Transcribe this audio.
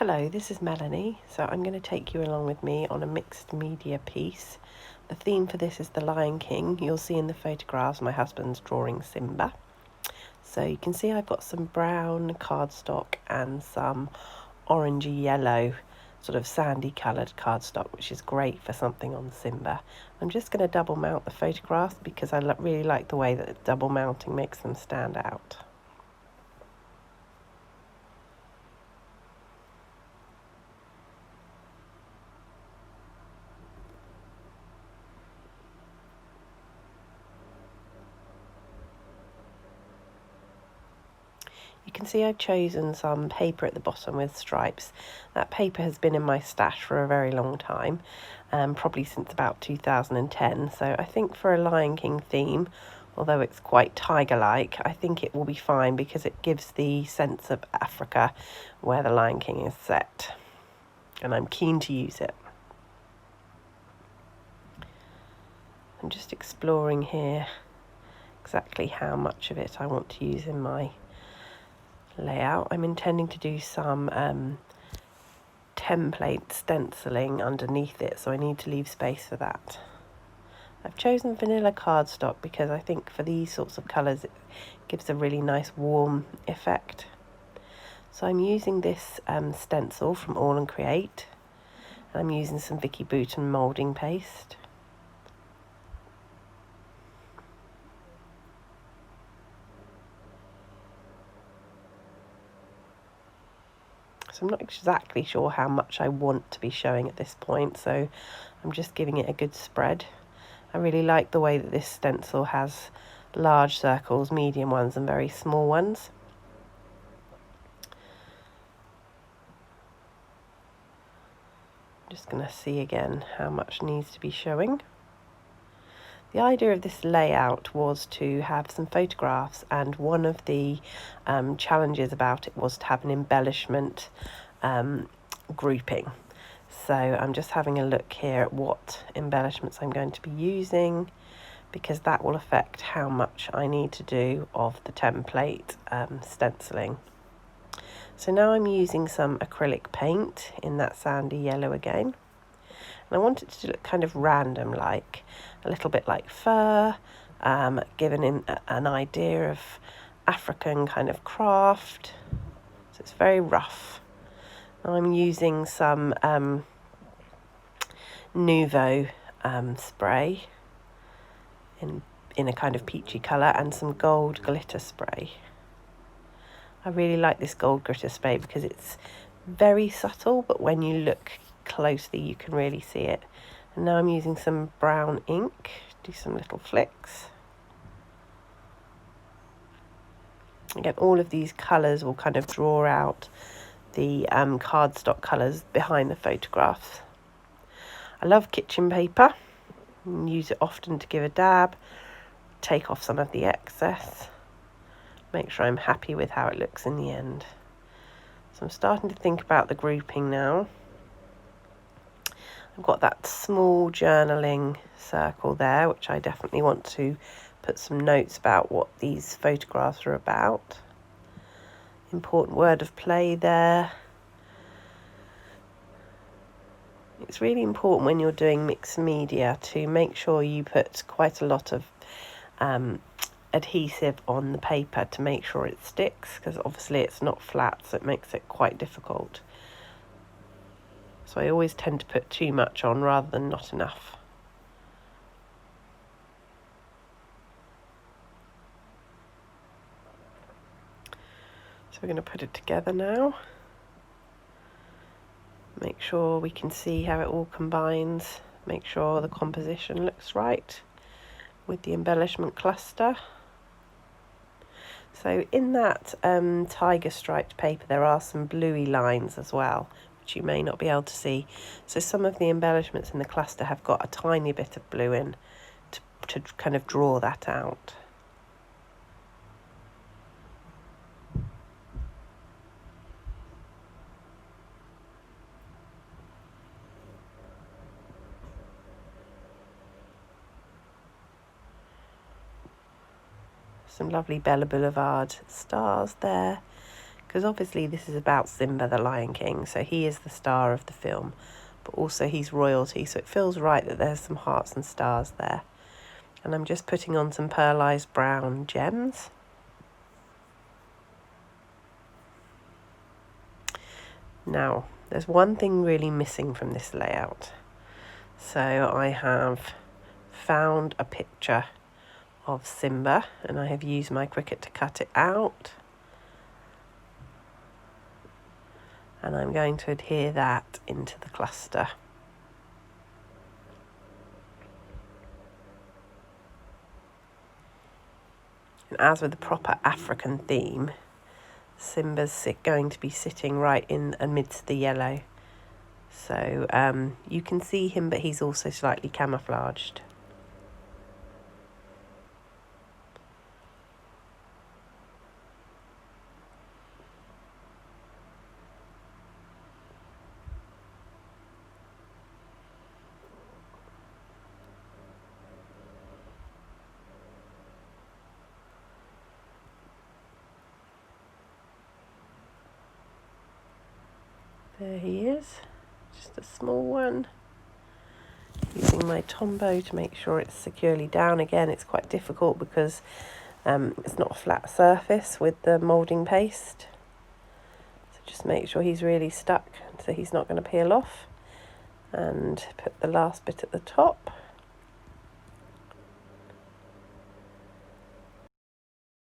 Hello, this is Melanie. So I'm going to take you along with me on a mixed media piece. The theme for this is the Lion King. You'll see in the photographs my husband's drawing Simba. So you can see I've got some brown cardstock and some orangey yellow, sort of sandy coloured cardstock, which is great for something on Simba. I'm just going to double mount the photographs because I really like the way that double mounting makes them stand out. You can see I've chosen some paper at the bottom with stripes. That paper has been in my stash for a very long time, probably since about 2010. So I think for a Lion King theme, although it's quite tiger-like, I think it will be fine because it gives the sense of Africa where the Lion King is set. And I'm keen to use it. I'm just exploring here exactly how much of it I want to use in my layout. I'm intending to do some template stenciling underneath it, so I need to leave space for that. I've chosen vanilla cardstock because I think for these sorts of colours it gives a really nice warm effect. So I'm using this stencil from All and Create, and I'm using some Vicky Bouton moulding paste. So I'm not exactly sure how much I want to be showing at this point, so I'm just giving it a good spread. I really like the way that this stencil has large circles, medium ones and very small ones. I'm just going to see again how much needs to be showing. The idea of this layout was to have some photographs, and one of the challenges about it was to have an embellishment grouping. So I'm just having a look here at what embellishments I'm going to be using, because that will affect how much I need to do of the template stenciling. So now I'm using some acrylic paint in that sandy yellow again. And I want it to look kind of random, like a little bit like fur, giving him an idea of African kind of craft. So it's very rough. I'm using some Nouveau spray in a kind of peachy colour, and some gold glitter spray. I really like this gold glitter spray because it's very subtle, but when you look closely you can really see it. And now I'm using some brown ink, do some little flicks. Again, all of these colours will kind of draw out the cardstock colours behind the photographs. I love kitchen paper, and use it often to give a dab, take off some of the excess, make sure I'm happy with how it looks in the end. So I'm starting to think about the grouping now. I've got that small journaling circle there, which I definitely want to put some notes about what these photographs are about. Important word of play there. It's really important when you're doing mixed media to make sure you put quite a lot of adhesive on the paper to make sure it sticks, because obviously it's not flat, so it makes it quite difficult. So I always tend to put too much on rather than not enough. So we're going to put it together now. Make sure we can see how it all combines. Make sure the composition looks right with the embellishment cluster. So in that tiger striped paper there are some bluey lines as well, which you may not be able to see. So some of the embellishments in the cluster have got a tiny bit of blue in to kind of draw that out. Some lovely Bella Boulevard stars there, because obviously this is about Simba the Lion King, so he is the star of the film, but also he's royalty, so it feels right that there's some hearts and stars there. And I'm just putting on some pearlized brown gems. Now, there's one thing really missing from this layout. So I have found a picture of Simba, and I have used my Cricut to cut it out. And I'm going to adhere that into the cluster. And as with the proper African theme, Simba's going to be sitting right in amidst the yellow. So you can see him, but he's also slightly camouflaged. There he is, just a small one. Using my Tombow to make sure it's securely down. Again, it's quite difficult because it's not a flat surface with the moulding paste. So just make sure he's really stuck so he's not going to peel off. And put the last bit at the top.